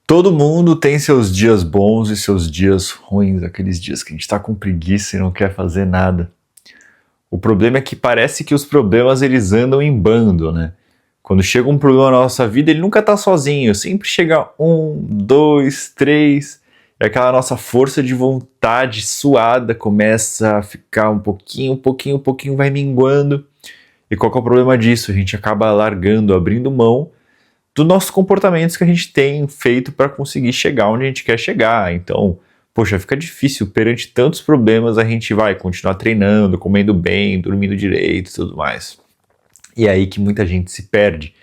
Todo mundo tem seus dias bons e seus dias ruins, aqueles dias que a gente tá com preguiça e não quer fazer nada. O problema é que parece que os problemas eles andam em bando, né? Quando chega um problema na nossa vida, ele nunca tá sozinho, sempre chega um, dois, três, e aquela nossa força de vontade suada começa a ficar um pouquinho, vai minguando. E qual que é o problema disso? A gente acaba largando, abrindo mão dos nossos comportamentos que a gente tem feito para conseguir chegar onde a gente quer chegar. Então, poxa, fica difícil perante tantos problemas, a gente vai continuar treinando, comendo bem, dormindo direito e tudo mais. E é aí que muita gente se perde.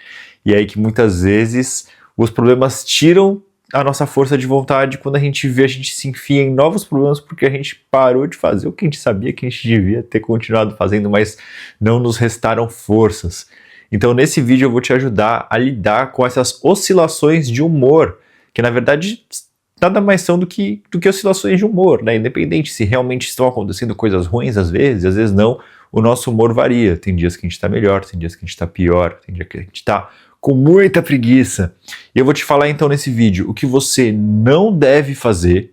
E é aí que muitas vezes os problemas tiram a nossa força de vontade. Quando a gente vê, a gente se enfia em novos problemas porque a gente parou de fazer o que a gente sabia que a gente devia ter continuado fazendo, mas não nos restaram forças. Então nesse vídeo eu vou te ajudar a lidar com essas oscilações de humor, que na verdade nada mais são do que oscilações de humor, né? Independente se realmente estão acontecendo coisas ruins às vezes não, o nosso humor varia. Tem dias que a gente está melhor, tem dias que a gente está pior, tem dias que a gente está com muita preguiça. E eu vou te falar então nesse vídeo o que você não deve fazer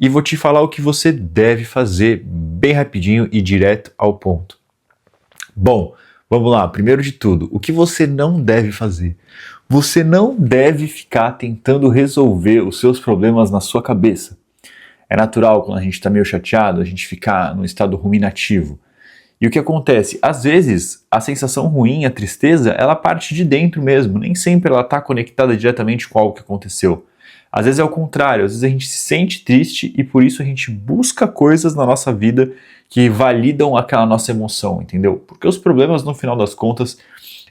e vou te falar o que você deve fazer bem rapidinho e direto ao ponto. Bom, vamos lá, primeiro de tudo, o que você não deve fazer? Você não deve ficar tentando resolver os seus problemas na sua cabeça. É natural quando a gente está meio chateado, a gente ficar num estado ruminativo. E o que acontece? Às vezes, a sensação ruim, a tristeza, ela parte de dentro mesmo, nem sempre ela está conectada diretamente com algo que aconteceu. Às vezes é o contrário, às vezes a gente se sente triste e por isso a gente busca coisas na nossa vida que validam aquela nossa emoção, entendeu? Porque os problemas, no final das contas,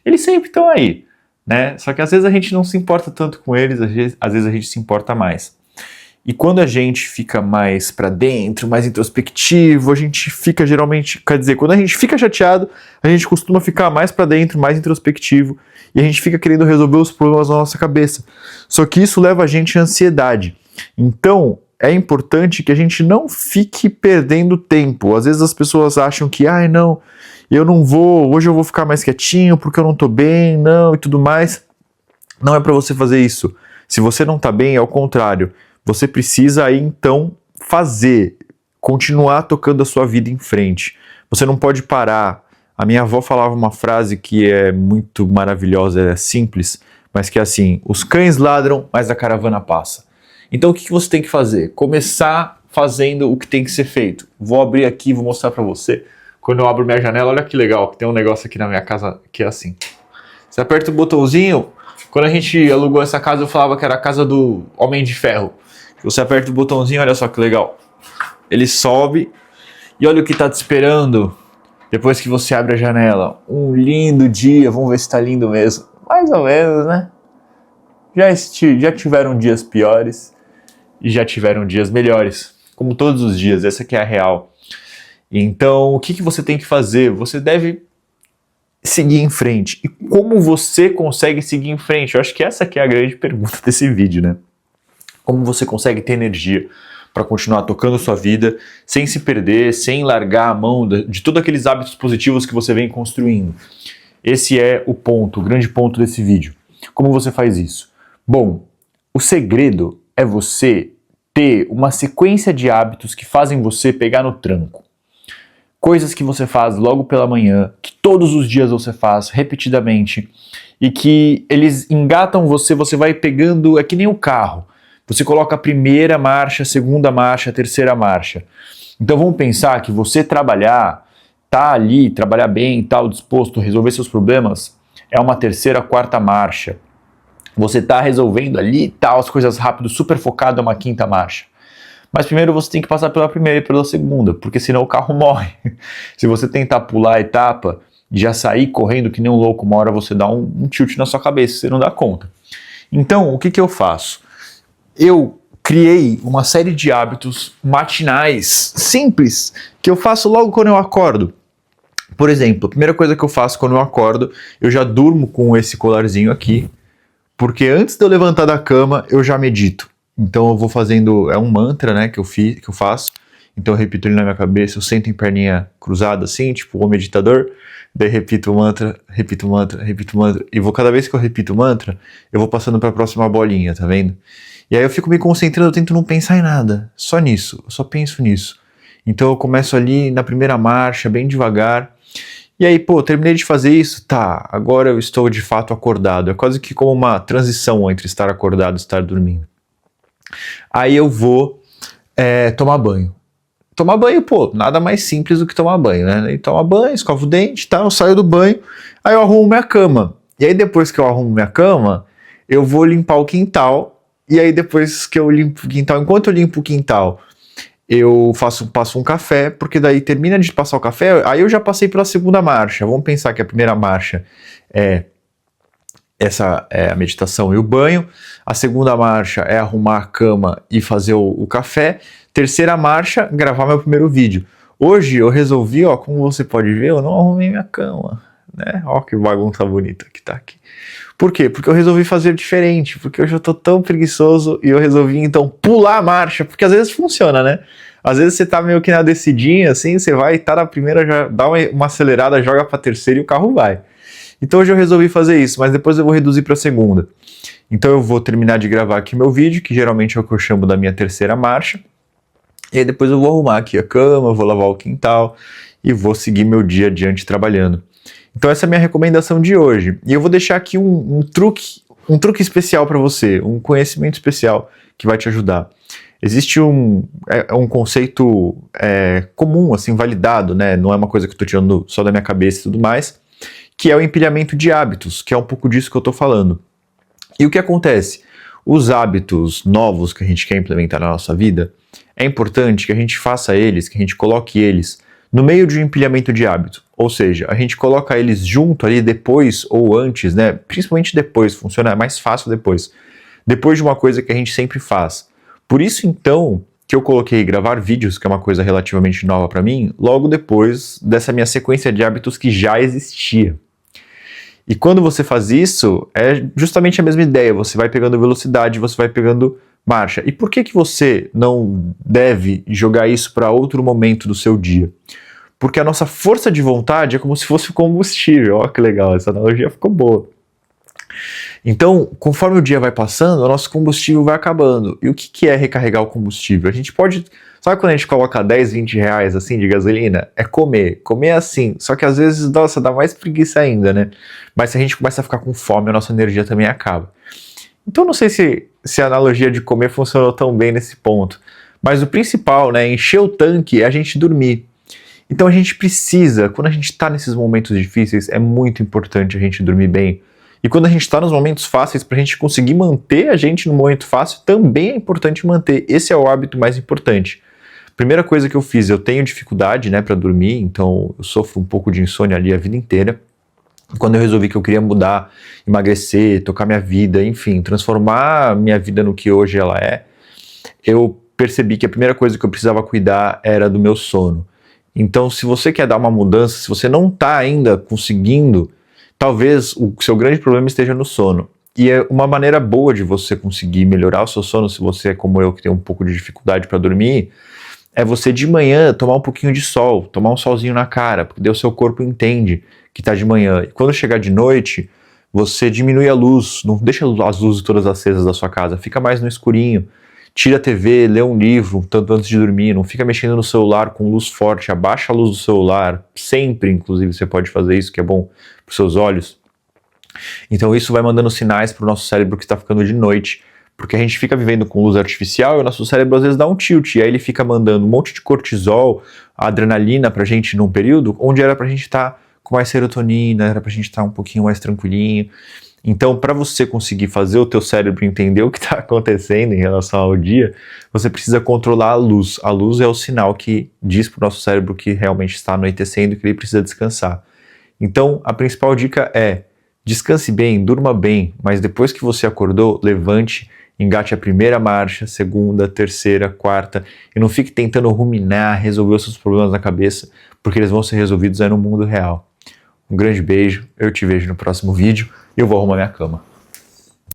eles sempre estão aí, né? Só que às vezes a gente não se importa tanto com eles, às vezes a gente se importa mais. E quando a gente fica mais pra dentro, mais introspectivo, a gente fica geralmente, quer dizer, quando a gente fica chateado, a gente costuma ficar mais pra dentro, mais introspectivo, e a gente fica querendo resolver os problemas na nossa cabeça. Só que isso leva a gente à ansiedade. Então, é importante que a gente não fique perdendo tempo. Às vezes as pessoas acham que, não, eu não vou, hoje eu vou ficar mais quietinho porque eu não tô bem, não, e tudo mais. Não é pra você fazer isso. Se você não tá bem, é o contrário. Você precisa aí então continuar tocando a sua vida em frente. Você não pode parar. A minha avó falava uma frase que é muito maravilhosa, é simples, mas que é assim: os cães ladram, mas a caravana passa. Então o que você tem que fazer? Começar fazendo o que tem que ser feito. Vou abrir aqui, vou mostrar pra você. Quando eu abro minha janela, olha que legal, que tem um negócio aqui na minha casa que é assim. Você aperta o botãozinho. Quando a gente alugou essa casa, eu falava que era a casa do Homem de Ferro. Você aperta o botãozinho, olha só que legal. Ele sobe e olha o que tá te esperando depois que você abre a janela. Um lindo dia, vamos ver se tá lindo mesmo. Mais ou menos, né? Já tiveram dias piores e já tiveram dias melhores. Como todos os dias, essa que é a real. Então, o que você tem que fazer? Você deve seguir em frente. E como você consegue seguir em frente? Eu acho que essa que é a grande pergunta desse vídeo, né? Como você consegue ter energia para continuar tocando sua vida sem se perder, sem largar a mão de todos aqueles hábitos positivos que você vem construindo. Esse é o ponto, o grande ponto desse vídeo. Como você faz isso? Bom, o segredo é você ter uma sequência de hábitos que fazem você pegar no tranco. Coisas que você faz logo pela manhã, que todos os dias você faz repetidamente e que eles engatam você vai pegando, é que nem o carro. Você coloca a primeira marcha, a segunda marcha, a terceira marcha. Então vamos pensar que você trabalhar bem, disposto a resolver seus problemas, é uma terceira, quarta marcha. Você está resolvendo ali as coisas rápido, super focado, é uma quinta marcha. Mas primeiro você tem que passar pela primeira e pela segunda, porque senão o carro morre. Se você tentar pular a etapa e já sair correndo que nem um louco, uma hora você dá um tilt na sua cabeça, você não dá conta. Então, o que eu faço? Eu criei uma série de hábitos matinais simples que eu faço logo quando eu acordo. Por exemplo, a primeira coisa que eu faço quando eu acordo, eu já durmo com esse colarzinho aqui, porque antes de eu levantar da cama, eu já medito. Então eu vou fazendo, é um mantra, né, que eu faço. Então eu repito ele na minha cabeça, eu sento em perninha cruzada assim, tipo o meditador, daí repito o mantra, repito o mantra, repito o mantra, e cada vez que eu repito o mantra, eu vou passando para a próxima bolinha, tá vendo? E aí eu fico me concentrando, eu tento não pensar em nada, só nisso, eu só penso nisso. Então eu começo ali na primeira marcha, bem devagar, e aí, pô, terminei de fazer isso, tá, agora eu estou de fato acordado, é quase que como uma transição entre estar acordado e estar dormindo. Aí eu vou tomar banho. Tomar banho, pô, nada mais simples do que tomar banho, né? E toma banho, escovo o dente, tá, eu saio do banho, aí eu arrumo minha cama. E aí depois que eu arrumo minha cama, eu vou limpar o quintal, e aí depois que eu limpo o quintal, enquanto eu limpo o quintal, eu passo um café, porque daí termina de passar o café, aí eu já passei pela segunda marcha. Vamos pensar que a primeira marcha é a meditação e o banho, a segunda marcha é arrumar a cama e fazer o café, terceira marcha, gravar meu primeiro vídeo. Hoje eu resolvi, ó, como você pode ver, eu não arrumei minha cama, né? Ó que bagunça bonita que tá aqui. Por quê? Porque eu resolvi fazer diferente, porque hoje eu tô tão preguiçoso e eu resolvi então pular a marcha, porque às vezes funciona, né? Às vezes você tá meio que na descidinha, assim, você vai, tá na primeira, já dá uma acelerada, joga pra terceira e o carro vai. Então hoje eu resolvi fazer isso, mas depois eu vou reduzir pra segunda. Então eu vou terminar de gravar aqui meu vídeo, que geralmente é o que eu chamo da minha terceira marcha, e aí depois eu vou arrumar aqui a cama, vou lavar o quintal e vou seguir meu dia adiante trabalhando. Então essa é a minha recomendação de hoje. E eu vou deixar aqui um truque especial para você, um conhecimento especial que vai te ajudar. Existe um conceito comum, assim, validado, né? Não é uma coisa que eu estou tirando só da minha cabeça e tudo mais, que é o empilhamento de hábitos, que é um pouco disso que eu estou falando. E o que acontece? Os hábitos novos que a gente quer implementar na nossa vida, é importante que a gente faça eles, que a gente coloque eles no meio de um empilhamento de hábito. Ou seja, a gente coloca eles junto ali depois ou antes, né? Principalmente depois, funciona mais fácil depois. Depois de uma coisa que a gente sempre faz. Por isso, então, que eu coloquei gravar vídeos, que é uma coisa relativamente nova para mim, logo depois dessa minha sequência de hábitos que já existia. E quando você faz isso, é justamente a mesma ideia. Você vai pegando velocidade, você vai pegando marcha. E por que você não deve jogar isso para outro momento do seu dia? Porque a nossa força de vontade é como se fosse combustível. Olha que legal, essa analogia ficou boa. Então, conforme o dia vai passando, o nosso combustível vai acabando. E o que é recarregar o combustível? A gente pode... Sabe quando a gente coloca 10, 20 reais assim de gasolina? É comer. Comer é assim. Só que às vezes, nossa, dá mais preguiça ainda, né? Mas se a gente começa a ficar com fome, a nossa energia também acaba. Então não sei se a analogia de comer funcionou tão bem nesse ponto. Mas o principal, né, encher o tanque é a gente dormir. Então a gente precisa, quando a gente está nesses momentos difíceis, é muito importante a gente dormir bem. E quando a gente está nos momentos fáceis, para a gente conseguir manter a gente no momento fácil, também é importante manter. Esse é o hábito mais importante. Primeira coisa que eu fiz, eu tenho dificuldade, né, para dormir, então eu sofro um pouco de insônia ali a vida inteira. Quando eu resolvi que eu queria mudar, emagrecer, tocar minha vida, enfim, transformar minha vida no que hoje ela é, eu percebi que a primeira coisa que eu precisava cuidar era do meu sono. Então, se você quer dar uma mudança, se você não está ainda conseguindo, talvez o seu grande problema esteja no sono. E é uma maneira boa de você conseguir melhorar o seu sono, se você é como eu, que tem um pouco de dificuldade para dormir, é você de manhã tomar um pouquinho de sol, tomar um solzinho na cara, porque daí o seu corpo entende que está de manhã. E quando chegar de noite, você diminui a luz, não deixa as luzes todas acesas da sua casa, fica mais no escurinho, tira a TV, lê um livro, tanto antes de dormir, não fica mexendo no celular com luz forte, abaixa a luz do celular, sempre, inclusive, você pode fazer isso, que é bom para os seus olhos. Então isso vai mandando sinais para o nosso cérebro que está ficando de noite, porque a gente fica vivendo com luz artificial e o nosso cérebro às vezes dá um tilt, e aí ele fica mandando um monte de cortisol, adrenalina pra gente num período onde era pra gente estar com mais serotonina, era pra gente estar um pouquinho mais tranquilinho. Então, para você conseguir fazer o teu cérebro entender o que está acontecendo em relação ao dia, você precisa controlar a luz. A luz é o sinal que diz para o nosso cérebro que realmente está anoitecendo e que ele precisa descansar. Então, a principal dica é: descanse bem, durma bem, mas depois que você acordou, levante, engate a primeira marcha, segunda, terceira, quarta, e não fique tentando ruminar, resolver os seus problemas na cabeça, porque eles vão ser resolvidos aí no mundo real. Um grande beijo, eu te vejo no próximo vídeo e eu vou arrumar minha cama.